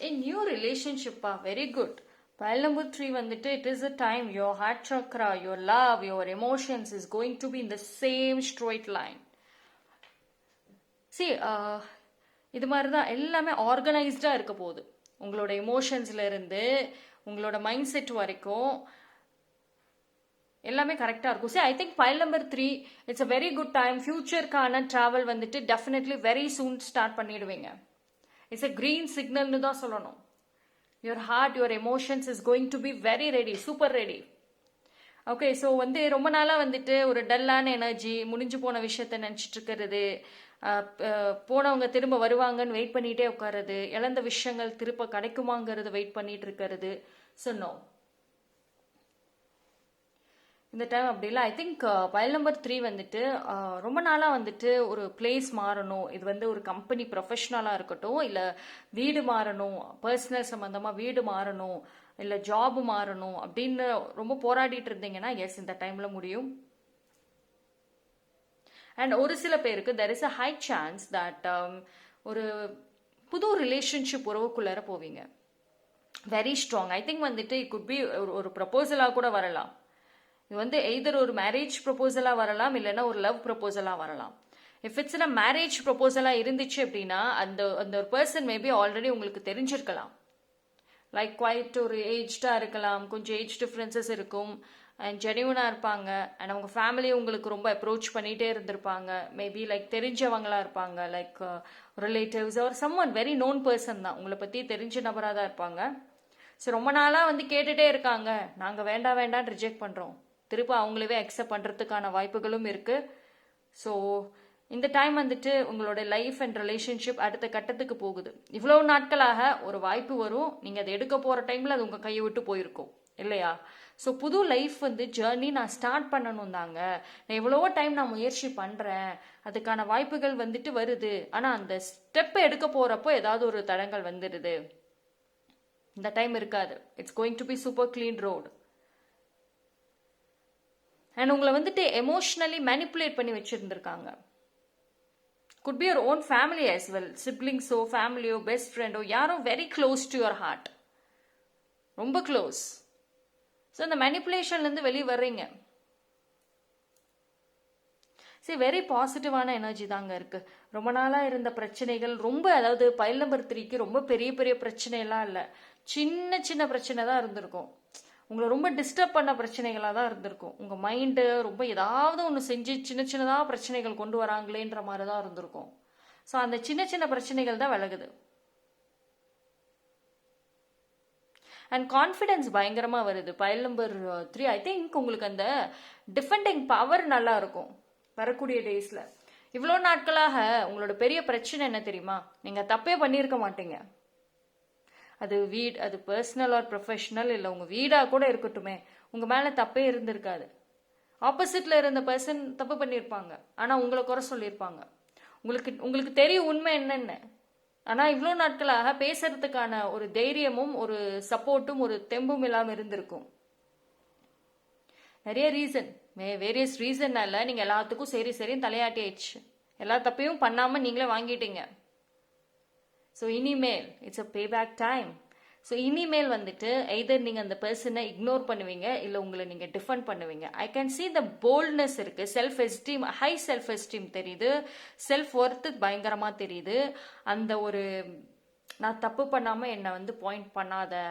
A new relationship, very good. Pile number 3 வந்துட்டு it is a time your heart chakra, your love, your emotions is going to be in the same straight line. See, இது மாதிரி தான் எல்லாமே ஆர்கனைஸ்டாக இருக்க போகுது. உங்களோட எமோஷன்ஸ்ல இருந்து உங்களோட மைண்ட் செட் வரைக்கும் எல்லாமே கரெக்டாக இருக்கும். See, I think pile number 3 it's a very good time. ஃபியூச்சருக்கான ட்ராவல் வந்துட்டு டெஃபினெட்லி வெரி சூன் ஸ்டார்ட் பண்ணிடுவீங்க. It's a green signal nu da solano. Your heart, your emotions is going to be very ready, super ready. Okay, so வந்து ரொம்ப நாளாக வந்துட்டு ஒரு டல்லான energy, முடிஞ்சு போன விஷயத்த நினச்சிட்டு இருக்கிறது, போனவங்க திரும்ப வருவாங்கன்னு வெயிட் பண்ணிகிட்டே உட்காருறது, இழந்த விஷயங்கள் திரும்ப கிடைக்குமாங்கிறது வெயிட் பண்ணிட்டு இருக்கிறது. ஸோ நோ, இந்த டைம் அப்படி இல்லை. ஐ திங்க் பைல் நம்பர் 3 வந்துட்டு ரொம்ப நாளாக வந்துட்டு ஒரு பிளேஸ் மாறணும். இது வந்து ஒரு கம்பெனி ப்ரொஃபஷ்னலாக இருக்கட்டும், இல்லை வீடு மாறணும், பர்சனல் சம்மந்தமாக வீடு மாறணும், இல்லை ஜாப் மாறணும் அப்படின்னு ரொம்ப போராடிட்டு இருந்தீங்கன்னா எஸ், இந்த டைமில் முடியும். அண்ட் ஒரு சில பேருக்கு there is a high chance that ஒரு புது ரிலேஷன்ஷிப் உறவுக்குள்ளார போவீங்க. Very strong. ஐ திங்க் வந்துட்டு இட் குட் பி ஒரு ப்ரப்போசலாக கூட வரலாம். இது வந்து எய்தர் ஒரு மேரேஜ் ப்ரப்போசலாக வரலாம், இல்லைன்னா ஒரு லவ் ப்ரப்போசலாக வரலாம். இஃப் இட்ஸ் அ மேரேஜ் ப்ரப்போசலாக இருந்துச்சு அப்படின்னா அந்த அந்த ஒரு பர்சன் மேபி ஆல்ரெடி உங்களுக்கு தெரிஞ்சிருக்கலாம். லைக் குவைட் ஒரு ஏஜ்டாக இருக்கலாம், கொஞ்சம் ஏஜ் டிஃப்ரென்சஸ் இருக்கும், அண்ட் ஜெனியூனாக இருப்பாங்க, அண்ட் அவங்க ஃபேமிலியை உங்களுக்கு ரொம்ப அப்ரோச் பண்ணிகிட்டே இருந்திருப்பாங்க. மேபி லைக் தெரிஞ்சவங்களா இருப்பாங்க, லைக் ரிலேட்டிவ்ஸ் ஒரு someone very known person தான், உங்களை பற்றி தெரிஞ்ச நபராக தான் இருப்பாங்க. ஸோ ரொம்ப நாளாக வந்து கேட்டுகிட்டே இருக்காங்க, நாங்கள் வேண்டாம் வேண்டான்னு ரிஜெக்ட் பண்ணுறோம், திரும்ப அவங்களவே அக்செப்ட் பண்ணுறதுக்கான வாய்ப்புகளும் இருக்குது. ஸோ இந்த டைம் வந்துட்டு உங்களோட லைஃப் அண்ட் ரிலேஷன்ஷிப் அடுத்த கட்டத்துக்கு போகுது. இவ்வளோ நாட்களாக ஒரு வாய்ப்பு வரும், நீங்கள் அதை எடுக்க போகிற டைமில் அது உங்கள் கையை விட்டு போயிருக்கும் இல்லையா? ஸோ புது லைஃப் வந்து ஜேர்னி நான் ஸ்டார்ட் பண்ணணும் தாங்க, நான் எவ்வளவோ டைம் நான் முயற்சி பண்ணுறேன், அதுக்கான வாய்ப்புகள் வந்துட்டு வருது, ஆனால் அந்த ஸ்டெப்பை எடுக்க போகிறப்போ ஏதாவது ஒரு தடங்கள் வந்துடுது. இந்த டைம் இருக்காது. It's going to be super clean road. And உங்களை வந்துட்டு எமோஷ்னலி மேனிப்புலேட் பண்ணி வச்சுருந்துருக்காங்க. Could be your own family as well, சிப்ளிங்ஸோ ஃபேமிலியோ பெஸ்ட் ஃப்ரெண்டோ யாரோ very close to your heart, ரொம்ப க்ளோஸ். ஸோ இந்த மேனிப்புலேஷன்லேருந்து வெளியே வர்றீங்க. சரி, வெரி பாசிட்டிவான எனர்ஜி தாங்க இருக்குது. ரொம்ப நாளாக இருந்த பிரச்சனைகள் ரொம்ப, அதாவது பைல் நம்பர் 3க்கு ரொம்ப பெரிய பெரிய பிரச்சனையெல்லாம் இல்லை, சின்ன சின்ன பிரச்சனை தான் இருந்திருக்கும். உங்களை ரொம்ப டிஸ்டர்ப் பண்ண பிரச்சனைகளாக தான் இருந்திருக்கும். உங்கள் மைண்டு ரொம்ப ஏதாவது ஒன்று செஞ்சு சின்ன சின்னதாக பிரச்சனைகள் கொண்டு வராங்களேன்ற மாதிரி தான் இருந்திருக்கும். ஸோ அந்த சின்ன சின்ன பிரச்சனைகள் தான் விலகுது. அண்ட் கான்ஃபிடென்ஸ் பயங்கரமாக வருது. பைல் நம்பர் 3 ஐ திங்க் உங்களுக்கு அந்த டிஃபெண்டிங் பவர் நல்லா இருக்கும் வரக்கூடிய டேஸில். இவ்வளோ நாட்களாக உங்களோட பெரிய பிரச்சனை என்ன தெரியுமா? நீங்கள் தப்பே பண்ணியிருக்க மாட்டீங்க. அது அது பர்சனல் ஆர் ப்ரொஃபஷனல், இல்லை உங்கள் வீடாக கூட இருக்கட்டுமே, உங்கள் மேலே தப்பே இருந்திருக்காது. ஆப்போசிட்டில் இருந்த பர்சன் தப்பு பண்ணியிருப்பாங்க, ஆனால் உங்களை குறை சொல்லியிருப்பாங்க. உங்களுக்கு தெரியும் உண்மை என்னென்னு. ஆனால் இவ்வளோ நாட்களாக பேசுறதுக்கான ஒரு தைரியமும் ஒரு சப்போர்ட்டும் ஒரு தெம்பும் இல்லாமல் இருந்திருக்கும். நிறைய ரீசன், வேரியஸ் ரீசன்னால நீங்கள் எல்லாத்துக்கும் சரின்னு தலையாட்டி ஆயிடுச்சு. எல்லா தப்பையும் பண்ணாமல் நீங்களே வாங்கிட்டீங்க. ஸோ இனிமேல் இட்ஸ் அ பேபேக் டைம். ஸோ இனிமேல் வந்துட்டு எய்தர் நீங்கள் அந்த பர்சனை இக்னோர் பண்ணுவீங்க, இல்லை உங்களை நீங்கள் டிஃபெண்ட் பண்ணுவீங்க. I can see the boldness இருக்குது, self esteem, high self esteem தெரியுது, செல்ஃப் ஒர்த்து பயங்கரமாக தெரியுது. அந்த ஒரு நான் தப்பு பண்ணாமல் என்னை வந்து பாயிண்ட் பண்ணாத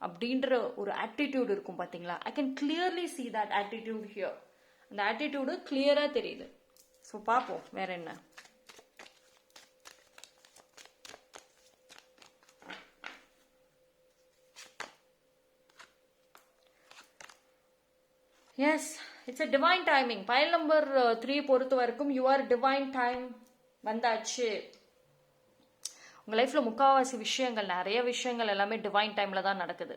அப்படின்ற ஒரு ஆட்டிடியூட் இருக்கும் பார்த்தீங்களா? I can clearly see that attitude here. அந்த ஆட்டிடியூடு கிளியராக தெரியுது. ஸோ பார்ப்போம் வேற என்ன. Yes, it's a divine timing. Pile number 3 பொறுத்த வரைக்கும் யுவர் டிவைன் டைம் வந்தாச்சு. உங்கள் லைஃப்பில் முக்கால்வாசி விஷயங்கள், நிறைய விஷயங்கள் எல்லாமே டிவைன் டைமில் தான் நடக்குது.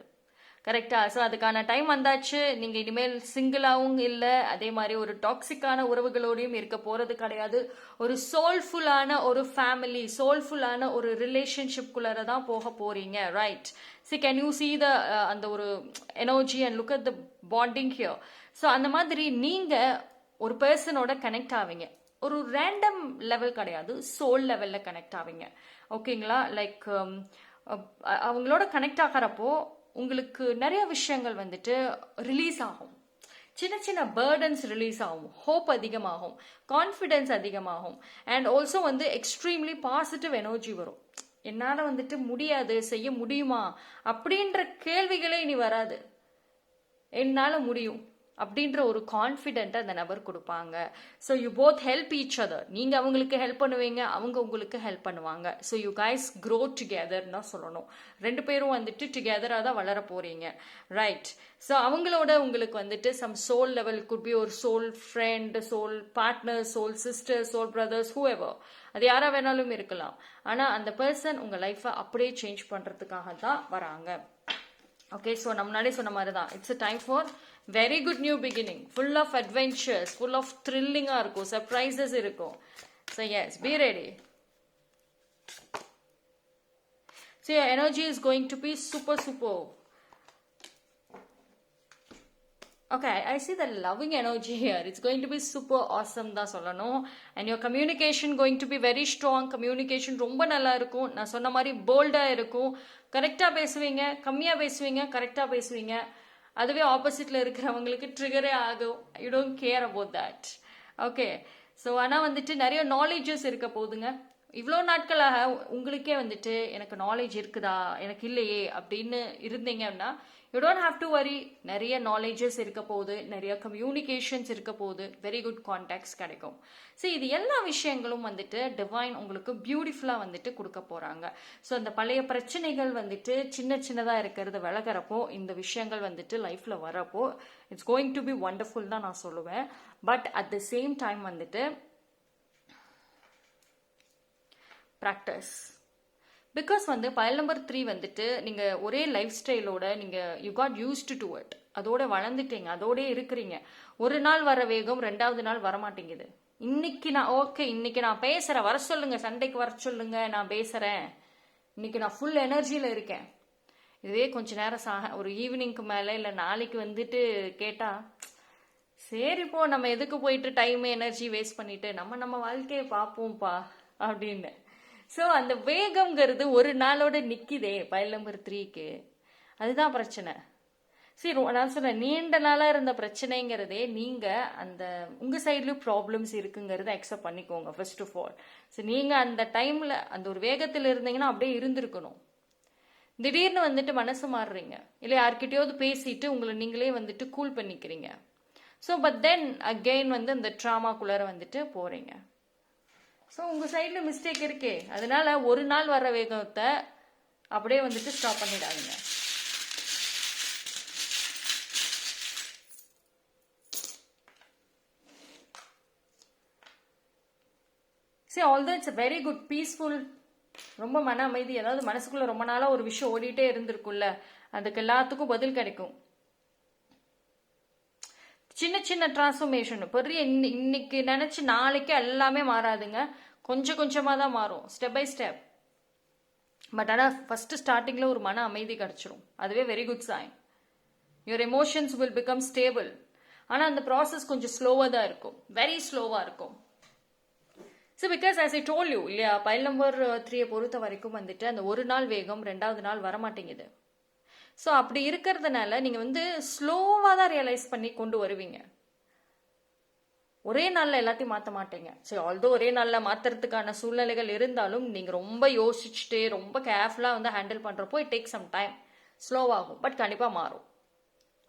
கரெக்டா? ஸோ அதுக்கான டைம் வந்தாச்சு. நீங்கள் இனிமேல் சிங்கிளாகவும் இல்லை, அதே மாதிரி ஒரு டாக்ஸிக்கான உறவுகளோடையும் இருக்க போகிறது கிடையாது. ஒரு சோல்ஃபுல்லான ஒரு ஃபேமிலி, சோல்ஃபுல்லான ஒரு ரிலேஷன்ஷிப்குள்ளார தான் போக போகிறீங்க. Right? C can you see the அந்த ஒரு energy and look at the bonding here. So அந்த மாதிரி நீங்கள் ஒரு பர்சனோட கனெக்ட் ஆவீங்க. ஒரு ரேண்டம் லெவல் கிடையாது, சோல் லெவலில் கனெக்ட் ஆவீங்க. ஓகேங்களா? லைக் அவங்களோட கனெக்ட் ஆகிறப்போ உங்களுக்கு நிறைய விஷயங்கள் வந்துட்டு ரிலீஸ் ஆகும். சின்ன சின்ன பேர்டன்ஸ் ரிலீஸ் ஆகும், ஹோப் அதிகமாகும், கான்ஃபிடென்ஸ் அதிகமாகும், அண்ட் ஆல்சோ வந்து எக்ஸ்ட்ரீம்லி பாசிட்டிவ் எனர்ஜி வரும். என்னால் வந்துட்டு முடியாது, செய்ய முடியுமா அப்படின்ற கேள்விகளே இனி வராது. என்னால் முடியும், அப்படின்ற ஒரு கான்ஃபிடென்ட் அந்த நபர் கொடுப்பாங்க. So you both help each other. நீங்கள் அவங்களுக்கு ஹெல்ப் பண்ணுவீங்க, அவங்க உங்களுக்கு ஹெல்ப் பண்ணுவாங்க. ஸோ யூ கைஸ் க்ரோ டுகெதர்னு தான் சொல்லணும். ரெண்டு பேரும் வந்துட்டு டுகெதராக தான் வளர போகிறீங்க, ரைட்? ஸோ அவங்களோட உங்களுக்கு வந்துட்டு some soul level could be ஒரு soul friend, soul partner, soul sister, soul brothers, whoever, அது யாரா வேணாலும் இருக்கலாம். ஆனால் அந்த பர்சன் உங்கள் லைஃப்பை அப்படியே சேஞ்ச் பண்ணுறதுக்காக தான் வராங்க. ஓகே, ஸோ நம்ம முன்னாடியே சொன்ன மாதிரி தான், it's a time for very good new beginning, full of adventures, full of த்ரில்லிங்காக இருக்கும், சர்ப்ரைசஸ் இருக்கும். So yes, be ready. So your energy is going to be super. Okay, I see the loving energy here. It's going to be super awesome தான் சொல்லணும். And your communication going to be very strong. Communication ரொம்ப நல்லா இருக்கும். நான் சொன்ன மாதிரி போல்டாக இருக்கும். கரெக்டாக பேசுவீங்க, கம்மியாக பேசுவீங்க, கரெக்டாக பேசுவீங்க. அதுவே ஆப்போசிட்டில் இருக்கிறவங்களுக்கு ட்ரிகரே ஆகும். You don't care about that. Okay, so ஆனால் வந்துட்டு நிறைய நாலேஜஸ் இருக்க போகுதுங்க. இவ்வளோ நாட்களாக உங்களுக்கே வந்துட்டு எனக்கு நாலேஜ் இருக்குதா, எனக்கு இல்லையே அப்படின்னு இருந்தீங்கன்னா you don't have to worry. நிறைய நாலேஜஸ் இருக்க போகுது, நிறைய கம்யூனிகேஷன்ஸ் இருக்க போகுது, வெரி குட் கான்டாக்ட்ஸ் கிடைக்கும். ஸோ இது எல்லா விஷயங்களும் வந்துட்டு டிவைன் உங்களுக்கு பியூட்டிஃபுல்லாக வந்துட்டு கொடுக்க போகிறாங்க. ஸோ அந்த பழைய பிரச்சனைகள் வந்துட்டு சின்னதாக இருக்கிறது விலகிறப்போ, இந்த விஷயங்கள் வந்துட்டு லைஃப்பில் வரப்போ it's going to be wonderful தான் நான் சொல்லுவேன். But at the same time வந்துட்டு ப்ராக்டிஸ். பிகாஸ் வந்து பைல் நம்பர் 3 வந்துட்டு நீங்கள் ஒரே லைஃப் ஸ்டைலோட நீங்கள் you got used to it, அதோட வளர்ந்துட்டீங்க, அதோடய இருக்கிறீங்க. ஒரு நாள் வர வேகம் ரெண்டாவது நாள் வரமாட்டேங்குது. இன்னைக்கு நான் ஓகே, இன்னைக்கு நான் பேசுகிறேன், வர சொல்லுங்க, சண்டைக்கு வர சொல்லுங்க, நான் பேசுகிறேன், இன்னைக்கு நான் ஃபுல் எனர்ஜியில் இருக்கேன். இதுவே கொஞ்ச நேரம் ஒரு ஈவினிங்க்கு மேலே இல்லை நாளைக்கு வந்துட்டு கேட்டால், சரிப்போ நம்ம எதுக்கு போயிட்டு டைம் எனர்ஜி வேஸ்ட் பண்ணிட்டு நம்ம வாழ்க்கையை பார்ப்போம்ப்பா அப்படின்னு. ஸோ அந்த வேகம்ங்கிறது ஒரு நாளோட நிற்கிதே பைல் நம்பர் 3க்கு, அதுதான் பிரச்சனை. சரி, நான் சொன்னேன் நீண்ட நாளாக இருந்த பிரச்சனைங்கிறதே நீங்கள் அந்த உங்கள் சைட்லேயும் ப்ராப்ளம்ஸ் இருக்குங்கிறத அக்செப்ட் பண்ணிக்கோங்க ஃபர்ஸ்ட் ஆஃப் ஆல். ஸோ நீங்கள் அந்த டைமில் அந்த ஒரு வேகத்தில் இருந்தீங்கன்னா அப்படியே இருந்திருக்கணும். திடீர்னு வந்துட்டு மனசு மாறுறீங்க, இல்லை யார்கிட்டயாவது பேசிட்டு உங்களை நீங்களே வந்துட்டு கூல் பண்ணிக்கிறீங்க. ஸோ பட் தென் அகெயின் வந்து அந்த ட்ராமாக்குள்ளார வந்துட்டு போகிறீங்க. ஸோ உங்கள் சைடில் மிஸ்டேக் இருக்கே, அதனால ஒரு நாள் வர வேகத்தை அப்படியே வந்துட்டு ஸ்டாப் பண்ணிடாதீங்க. சரி, although it's very good peaceful, ரொம்ப மன அமைதி. அதாவது மனசுக்குள்ள ரொம்ப நாளாக ஒரு விஷயம் ஓடிட்டே இருந்திருக்குல்ல, அதுக்கு எல்லாத்துக்கும் பதில் கிடைக்கும். சின்ன டிரான்ஸ்ஃபர்மேஷன் பெரிய இன்னைக்கு நினைச்சு நாளைக்கு எல்லாமே மாறாதுங்க, கொஞ்சம் கொஞ்சமாக தான் மாறும், ஸ்டெப் பை ஸ்டெப். பட் ஆனால் ஃபர்ஸ்ட் ஸ்டார்டிங்கில் ஒரு மன அமைதி கிடைச்சிரும், அதுவே very good sign. Your emotions will become stable. ஆனால் அந்த ப்ராசஸ் கொஞ்சம் ஸ்லோவாக தான் இருக்கும், வெரி ஸ்லோவாக இருக்கும். So because as I told you இல்லையா, பைல் நம்பர் 3 பொறுத்த வரைக்கும் வந்துட்டு அந்த ஒரு நாள் வேகம் ரெண்டாவது நாள் வரமாட்டேங்குது. ஸோ அப்படி இருக்கிறதுனால நீங்கள் வந்து ஸ்லோவாக தான் ரியலைஸ் பண்ணி கொண்டு வருவீங்க, ஒரே நாளில் எல்லாத்தையும் மாற்ற மாட்டீங்க. ஸோ ஆல்தோ ஒரே நாளில் மாற்றுறதுக்கான சூழ்நிலைகள் இருந்தாலும் நீங்கள் ரொம்ப யோசிச்சுட்டு ரொம்ப கேர்ஃபுல்லாக வந்து ஹேண்டில் பண்ணுறப்போ இட் டேக் சம் டைம், ஸ்லோவாகும், பட் கண்டிப்பாக மாறும்.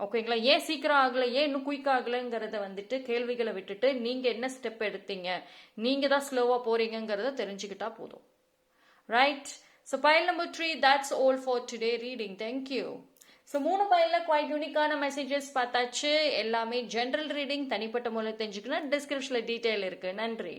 ஓகேங்களா? ஏன் சீக்கிரம் ஆகலை, ஏன் இன்னும் குயிக் ஆகலைங்கிறத வந்துட்டு கேள்விகளை விட்டுட்டு நீங்கள் என்ன ஸ்டெப் எடுத்தீங்க, நீங்கள் தான் ஸ்லோவாக போகிறீங்கிறத தெரிஞ்சுக்கிட்டா போதும், right? So file number 3, that's all for today reading. Thank you. So 3 பைலில் குவைட் யூனிக்கான மெசேஜஸ் பார்த்தாச்சு. எல்லாமே ஜென்ரல் ரீடிங், தனிப்பட்ட மூலம் தெரிஞ்சுக்கணும். டிஸ்கிரிப்ஷனில் டீட்டெயில் இருக்குது. நன்றி.